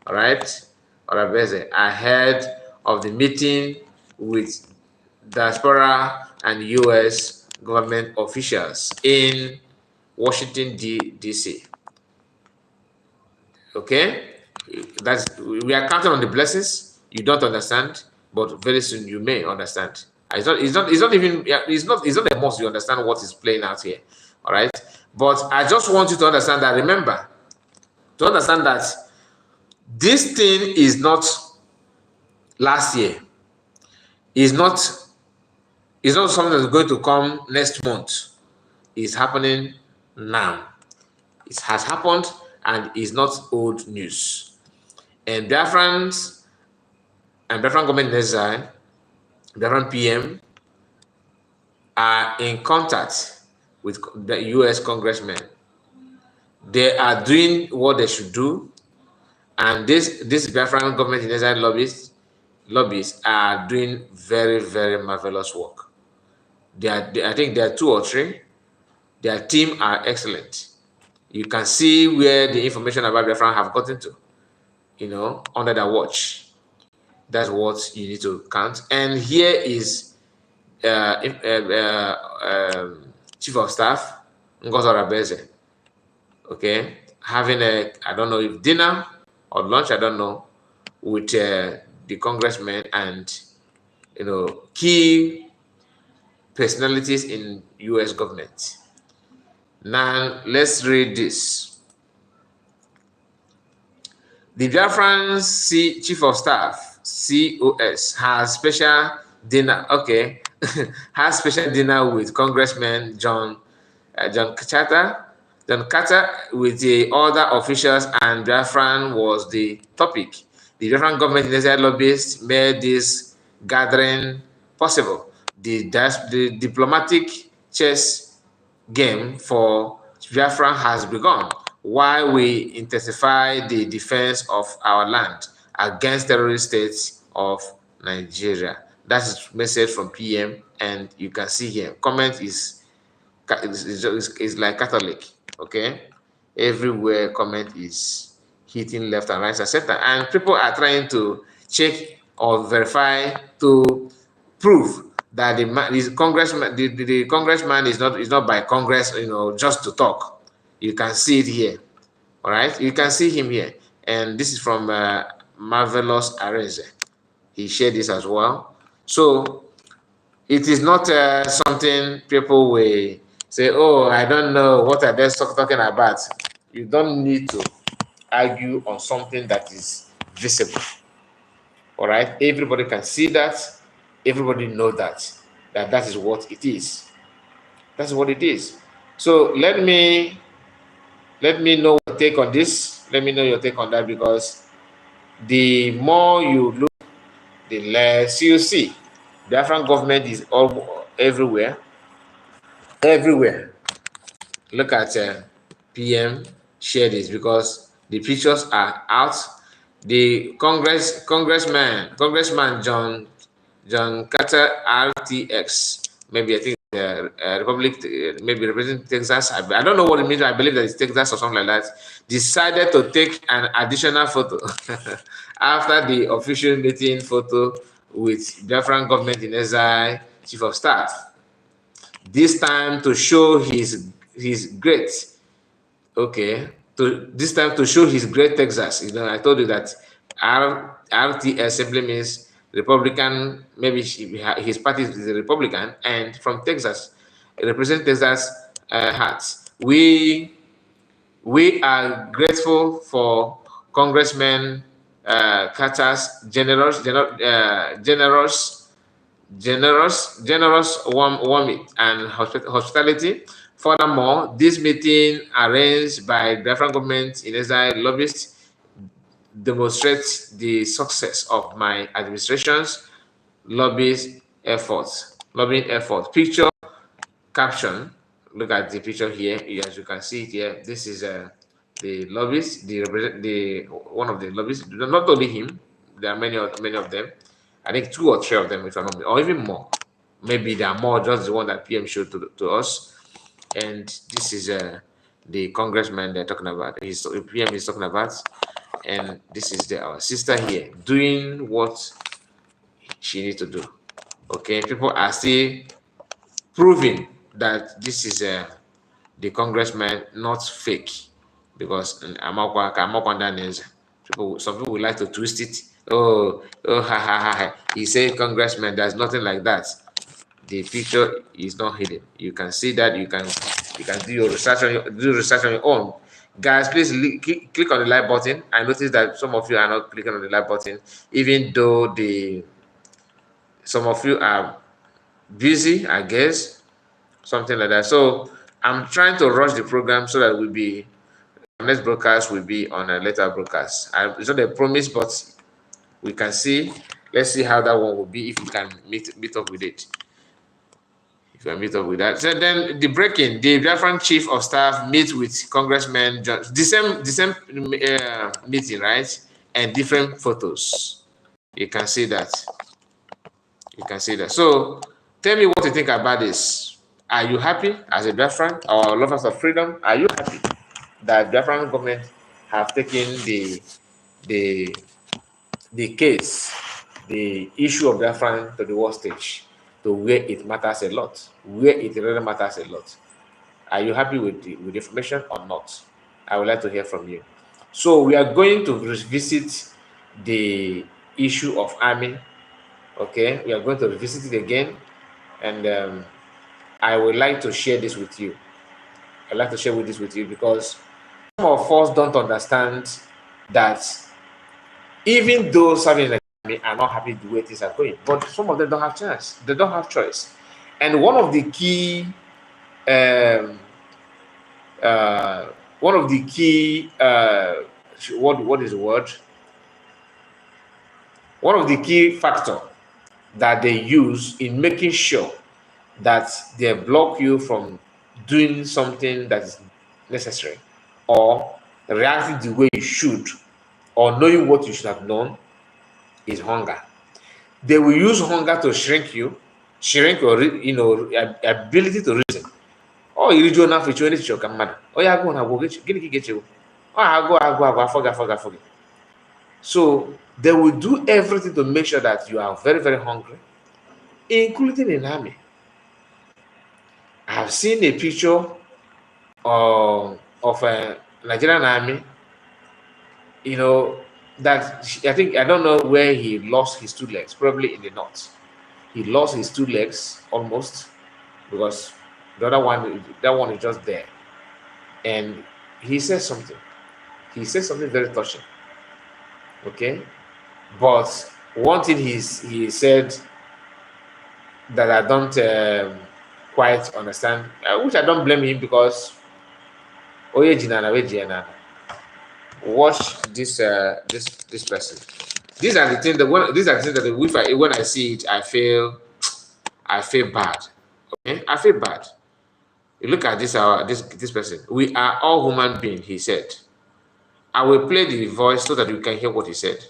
All right, Orabeze, ahead of the meeting with diaspora and U.S. government officials in Washington, D.C. Okay, we are counting on the blessings. You don't understand, but very soon you may understand. It's not a must you understand what is playing out here. All right, but I just want you to understand that. Remember, to understand that this thing is not last year. It's not something that's going to come next month. It's happening now. It has happened and is not old news. And Biafrans and Biafran government in exile, Biafran PM, are in contact with the US congressmen. They are doing what they should do. And this Biafran government in exile lobbyists are doing very, very marvelous work. I think there are 2 or 3. Their team are excellent. You can see where the information about Biafran have gotten to, under their watch. That's what you need to count. And here is Chief of Staff Ngozi Orabeze, okay, having I don't know if dinner or lunch, I don't know, with the congressmen and key personalities in U.S. government. Now let's read this. The Biafran Chief of Staff (COS) has special dinner. Okay, has special dinner with Congressman John Carter with the other officials, and Biafran was the topic. The Biafran government in exile lobbyists made this gathering possible. The diplomatic chess game for Biafran has begun, while we intensify the defense of our land against terrorist states of Nigeria. That's a message from PM, and you can see here, comment is like Catholic, okay? Everywhere comment is hitting left and right and center, and people are trying to check or verify to prove that the congressman is not by Congress, just to talk. You can see it here. All right, you can see him here, and this is from Marvelous Areze. He shared this as well. So it is not something people will say, oh, I don't know what are they talking about. You don't need to argue on something that is visible. All right, everybody can see that. Everybody know that is what it is. That's what it is. So let me know your take on this. Let me know your take on that, because the more you look, the less you see. The Biafran government is all everywhere. Everywhere. Look at PM share this, because the pictures are out. The Congressman John Carter RTX, maybe I think Republic, maybe representing Texas. I don't know what it means. I believe that it's Texas or something like that. Decided to take an additional photo after the official meeting photo with Biafran government in exile Chief of Staff. This time to show his great. Okay, this time to show his great Texas. I told you that RTS simply means Republican. Maybe his party is a Republican, and from Texas, represent Texas hearts. We are grateful for Congressman Carter's generous, warmth and hospitality. Furthermore, this meeting arranged by the Biafran government in exile lobbyists demonstrates the success of my administration's lobbying efforts. Picture caption. Look at the picture here. As you can see it here, this is the lobbyists, one of the lobbyists. Not only him, there are many of them. I think 2 or 3 of them, if I'm not, or even more. Maybe there are more, just the one that PM showed to us. And this is the congressman they're talking about. PM is talking about, and this is our sister here doing what she needs to do. Okay, people are still proving that this is the congressman, not fake, because some people would like to twist it. Oh, ha. He said congressman. There's nothing like that. The picture is not hidden. You can see that. You can do your research on your own. Guys, please click on the like button. I noticed that some of you are not clicking on the like button, even though some of you are busy, I guess, something like that. So I'm trying to rush the program so that next broadcast will be on a later broadcast. It's not a promise, but we can see. Let's see how that one will be, if we can meet up with it. If I meet up with that. So then the break-in, the Biafran chief of staff meets with Congressman John, the same meeting, right? And different photos. You can see that. You can see that. So tell me what you think about this. Are you happy as a Biafran or lovers of freedom? Are you happy that Biafran government have taken the the case, the issue of Biafran to the world stage, to where it matters a lot, where it really matters a lot? Are you happy with the information or not? I would like to hear from you. So we are going to revisit the issue of army. Okay, we are going to revisit it again, and I would like to share this with you. I'd like to share this with you because some of us don't understand that even though serving in the army are not happy the way things are going, but some of them don't have chance. They don't have choice. And one of the key what is the word? One of the key factor that they use in making sure that they block you from doing something that is necessary or reacting the way you should or knowing what you should have known is hunger. They will use hunger to shrink your ability to reason. Oh, you read enough for you to come mad. Oh, yeah, go on, I will get you. Oh, I forget. So they will do everything to make sure that you are very, very hungry, including in army. I have seen a picture of a Nigerian army, that I don't know where he lost his two legs, probably in the north. He lost his two legs almost because the other one, that one is just there. And he said something. He said something very touching. Okay? But one thing he said that I don't quite understand, which I don't blame him because watch this this person. These are the things that when I see it, I feel bad. Okay, I feel bad. You look at this person. We are all human beings, he said. I will play the voice so that you can hear what he said.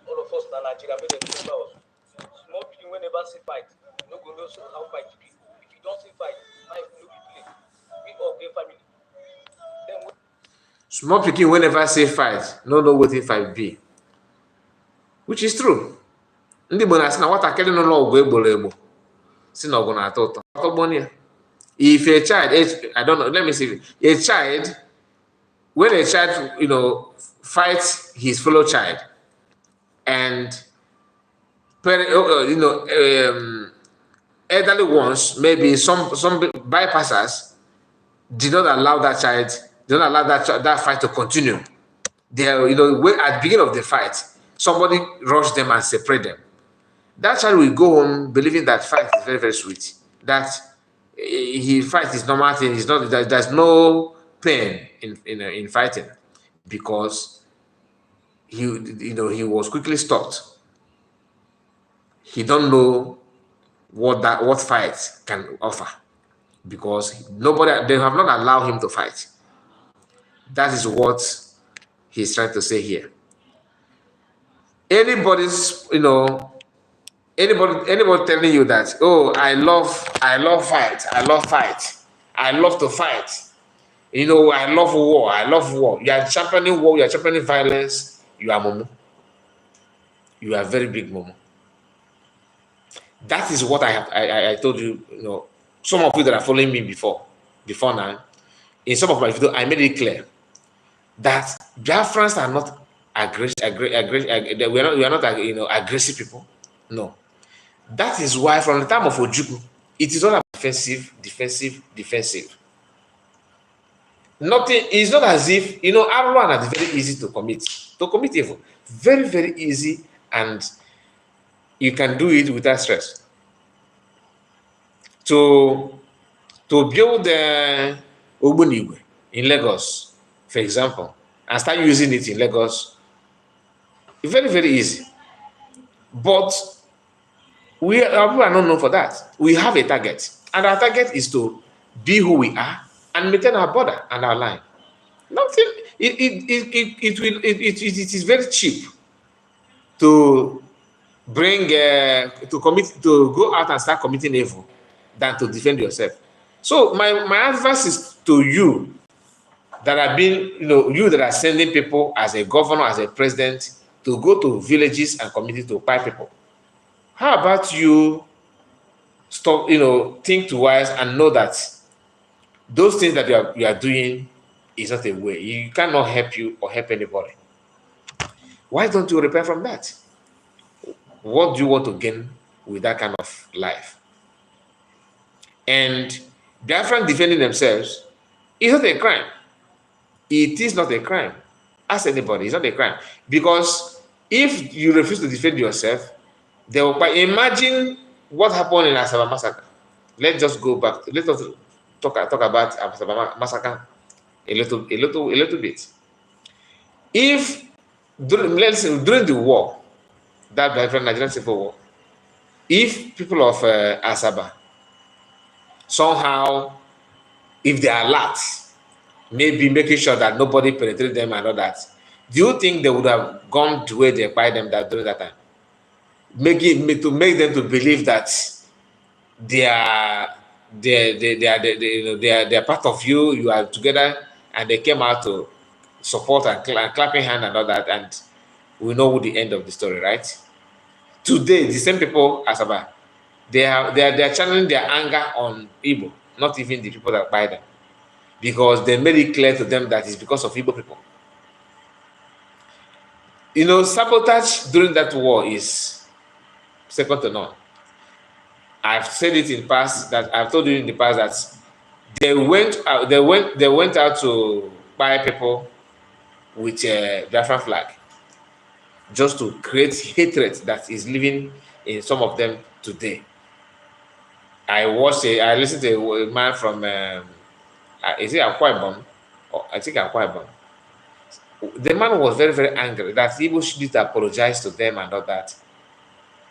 All of us in Nigeria, small people whenever see fight, no go know how fight be. If you don't see fight, life no be play. We all get family. Small pikin whenever say fight, no know what fight be, which is true. Ndị Igbo na-asị na nwatakịrị nọ n'ọgụ egboro egbo si na ọgụ na-atọ ụtọ ọtọgbọn ya. If a child, I don't know, let me see, a child, when a child, fights his fellow child, and elderly ones, maybe some bypassers, did not allow that child, did not allow that fight to continue. They, at the beginning of the fight, somebody rushed them and separate them. That child will go home believing that fight is very, very sweet. That he fight is normal thing. It's not. There's no pain in fighting, because he was quickly stopped. He don't know what fight can offer, because they have not allowed him to fight. That is what he's trying to say here. Anybody telling you that, oh, I love fight, I love to fight, I love war, you are championing war, you are championing violence, you are Momo. You are very big Momo. That is what I told you, some of you that are following me before now, in some of my videos, I made it clear that Biafrans are not we are not aggressive people. No. That is why from the time of Ojukwu, it is all about defensive. Nothing, it's not as if, Arwan is very easy to commit evil. Very, very easy, and you can do it without stress. To build the Ogbunigwe in Lagos, for example, and start using it in Lagos, very, very easy. But our people are not known for that. We have a target, and our target is to be who we are and maintain our border and our line. Nothing. It is very cheap to bring to go out and start committing evil than to defend yourself. So my advice is to you that have been, you that are sending people as a governor, as a president, to go to villages and communities to buy people. How about you stop, think twice and know that those things that you are doing is not a way. You cannot help you or help anybody. Why don't you repent from that? What do you want to gain with that kind of life? And Biafran defending themselves is not a crime. It is not a crime. Ask anybody, it's not a crime. Because if you refuse to defend yourself, they will imagine what happened in Asaba massacre. Let's just go back. Let us talk about Asaba massacre a little bit. If during the war, that Nigerian Civil War, if people of Asaba somehow, if they are alert, maybe making sure that nobody penetrates them and all that, do you think they would have gone the way they buy them that during that time? Make them to believe that they are part of you. You are together, and they came out to support and clapping hand and all that, and we know the end of the story, right? Today, the same people as about they are channeling their anger on Igbo, not even the people that buy them, because they made it clear to them that it's because of Igbo people. Sabotage during that war is second to none. I've said it in past, that I've told you in the past, that they went out to buy people with a Biafran flag, just to create hatred that is living in some of them today. I listened to a man from is it Akwa Ibom? I think Akwa Ibom. The man was very, very angry that Igbo should apologize to them and all that.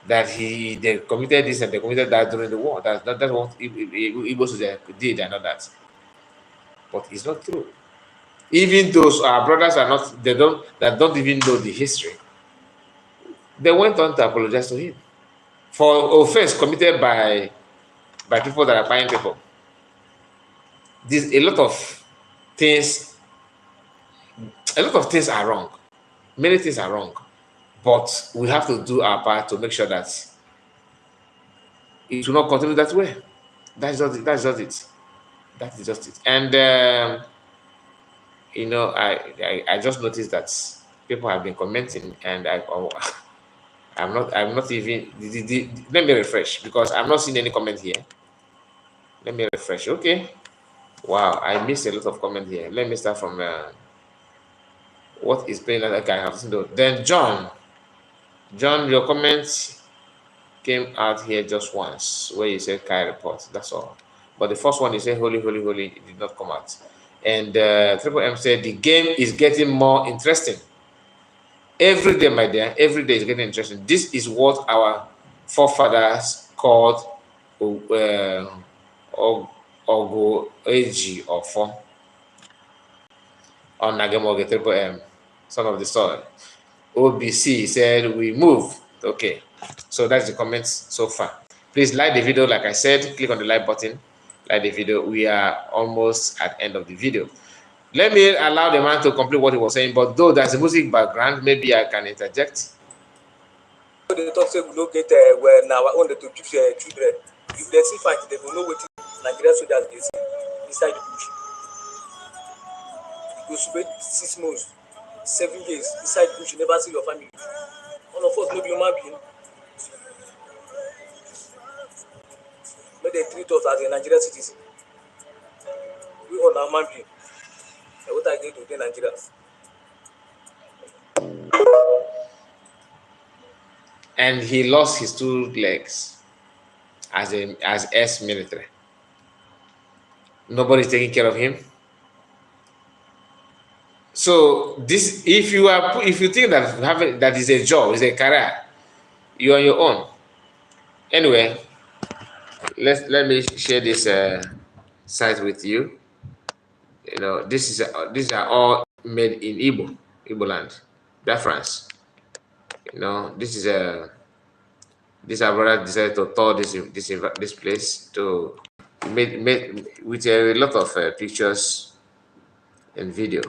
That they committed this and they committed that during the war. That's what Igbo did and all that. But it's not true. Even those our brothers that don't even know the history, they went on to apologize to him for offense committed by people that are buying people. A lot of things are wrong. Many things are wrong. But we have to do our part to make sure that it will not continue that way. That's just it. That is just it. And I just noticed that people have been commenting, and I'm not even. Let me refresh, because I'm not seeing any comment here. Let me refresh. Okay. Wow, I missed a lot of comment here. Let me start from what is playing. Okay, I have seen those. Then John, your comments came out here just once, where you said Kai report. That's all. But the first one, you said holy, holy, holy, it did not come out. And Triple M said the game is getting more interesting. Every day, my dear, every day is getting interesting. This is what our forefathers called Ogo Eji or 4 on Nagamoge Triple M, son of the soil. OBC said we move. Okay, so that's the comments so far. Please like the video. Like I said, click on the like button, like the video. We are almost at the end of the video. Let me allow the man to complete what he was saying, but though there's a music background, maybe I can interject. They talk say we don't get where now I want to give children. If they see fight, they will know what Nigerian soldiers they see inside the bush. You go spend 6 months, 7 years inside the bush, you never see your family. One of us no be human being. May they treat us as a Nigerian citizen. We all are human being. And what I did to the Nigerians. And he lost his 2 legs as ex-military. Nobody's taking care of him. So this, if you think that that is a job, is a career, you're on your own. Anyway, let me share this site with you. You know, these are all made in Igbo land, France. You know, this our brother decided to tour this place to made with a lot of pictures and video.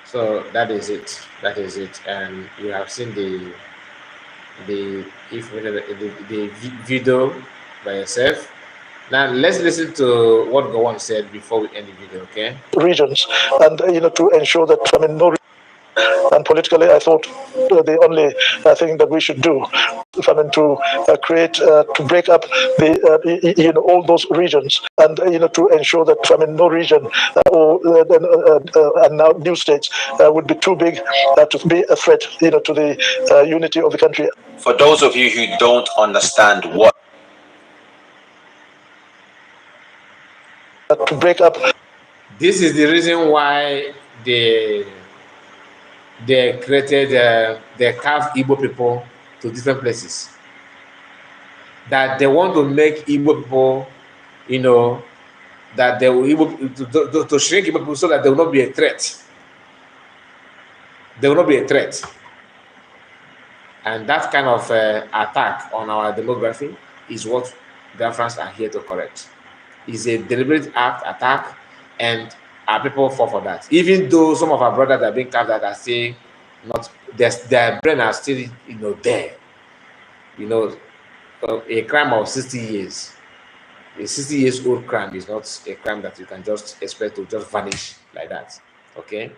So that is it. That is it. And you have seen the video by yourself. Now let's listen to what Gowon said before we end the video. Okay. Regions, and to ensure that no. And politically, I thought the only thing that we should do, to create, to break up the, all those regions, and to ensure that no region and now new states would be too big to be a threat, to the unity of the country. For those of you who don't understand what to break up, this is the reason why they created, they carved Igbo people to different places. That they want to make Igbo people, that they will to shrink Igbo people so that they will not be a threat. They will not be a threat. And that kind of attack on our demography is what Biafrans are here to correct. It's a deliberate attack, and our people fall for that. Even though some of our brothers that are being carved out are still not, their brain are still, there. A crime of 60 years. A 60 years old crime is not a crime that you can just expect to just vanish like that. Okay?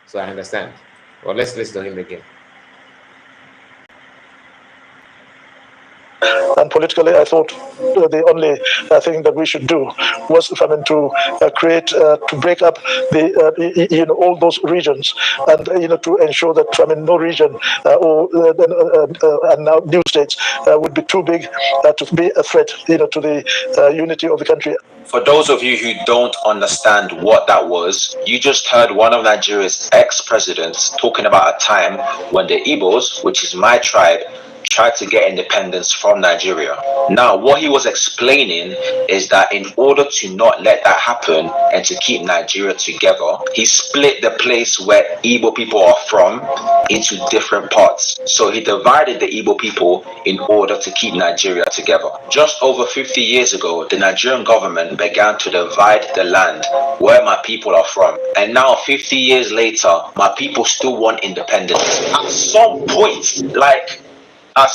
So I understand. Well, let's listen to him again. And politically, I thought the only thing that we should do was to create, to break up the, all those regions, and to ensure that no region and now new states would be too big to be a threat, to the unity of the country. For those of you who don't understand what that was, you just heard one of Nigeria's ex-presidents talking about a time when the Igbos, which is my tribe, tried to get independence from Nigeria. Now, what he was explaining is that in order to not let that happen and to keep Nigeria together, he split the place where Igbo people are from into different parts. So he divided the Igbo people in order to keep Nigeria together. Just over 50 years ago, the Nigerian government began to divide the land where my people are from. And now, 50 years later, my people still want independence. At some point, my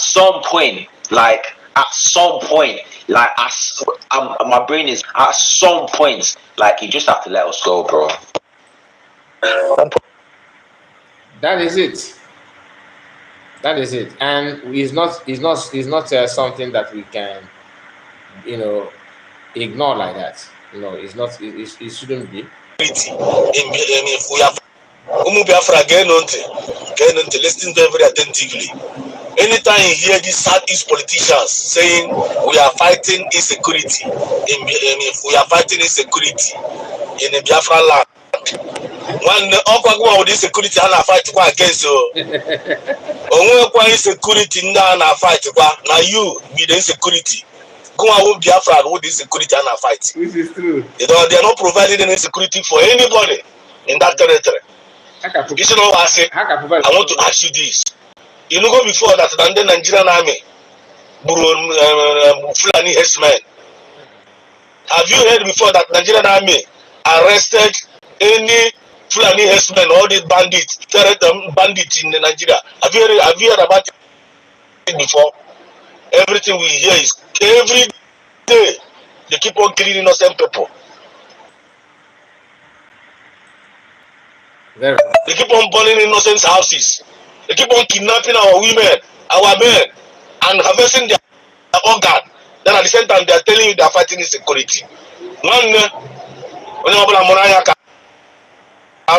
brain is at some point, you just have to let us go, bro. That is it. That is it. And it's not something that we can, ignore like that. It's not. It shouldn't be. Listen very attentively. Anytime you hear these Southeast politicians saying we are fighting insecurity, we are fighting insecurity in the Biafra land, one with insecurity and I fight against you. Only insecurity and I fight now you be the insecurity. Go on Biafra with insecurity and I fight. This is true. They are not providing any security for anybody in that territory. You should know what I say. I want to ask you this. You know, before that, the Nigerian army, Fulani herdsmen. Have you heard before that Nigerian army arrested any Fulani herdsmen, all these bandits in Nigeria? Have you heard about it before? Everything we hear is every day they keep on killing innocent people. They keep on burning innocent houses. They keep on kidnapping our women, our men, and harvesting their organ. Then at the same time, they are telling you they are fighting insecurity. One,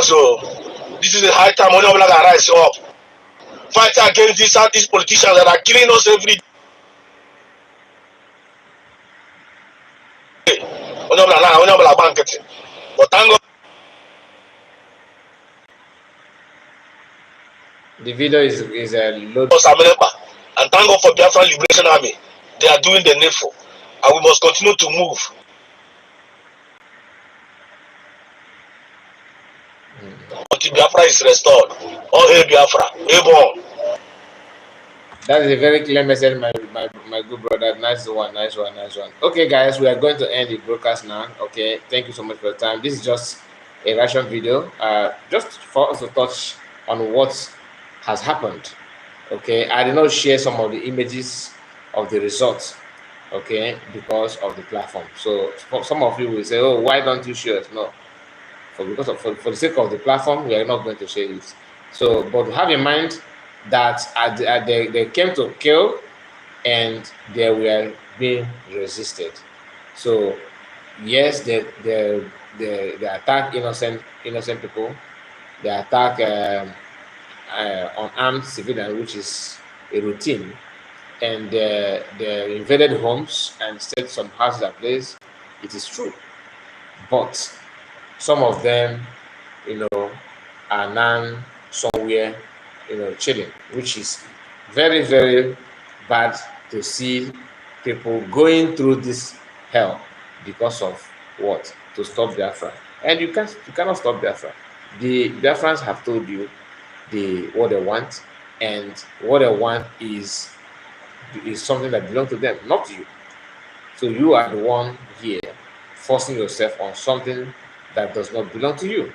So this is the high time when we rise up, fight against these politicians that are killing us every day. But thank God. The video is load. And thank God for Biafra Liberation Army. They are doing the needful, and we must continue to move. Until Biafra is restored. All hail Biafra. Amen. That is a very clear message, my good brother. Nice one. Okay, guys, we are going to end the broadcast now. Okay, thank you so much for your time. This is just a reaction video, just for us to touch on what has happened. Okay, I did not share some of the images of the results, okay, because of the platform. So some of you will say, oh, why don't you share it? No, for the sake of the platform, we are not going to share it. So, but have in mind that they came to kill and they were being resisted. So yes, they attack innocent people. They attack unarmed civilians, which is a routine, and they invaded homes and set some houses ablaze. It is true, but some of them, are now somewhere, chilling, which is very, very bad to see people going through this hell because of what? To stop Biafra. And you cannot stop Biafra. The Biafrans have told you what they want, and what they want is something that belongs to them, not to you. So you are the one here forcing yourself on something that does not belong to you.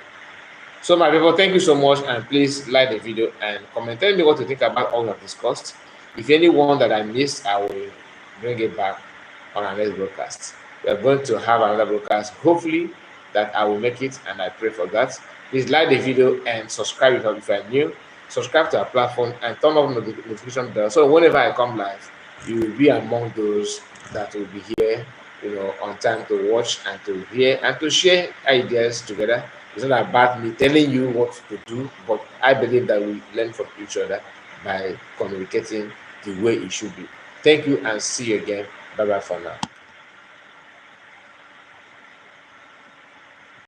So my people, thank you so much, and please like the video and comment. Tell me what you think about all I've discussed. If anyone that I missed, I will bring it back on our next broadcast. We are going to have another broadcast, hopefully that I will make it, and I pray for that. Please like the video and subscribe if you are new. Subscribe to our platform and turn on the notification bell, so whenever I come live, you will be among those that will be here, on time to watch and to hear and to share ideas together. It's not about me telling you what to do, but I believe that we learn from each other by communicating the way it should be. Thank you and see you again. Bye-bye for now.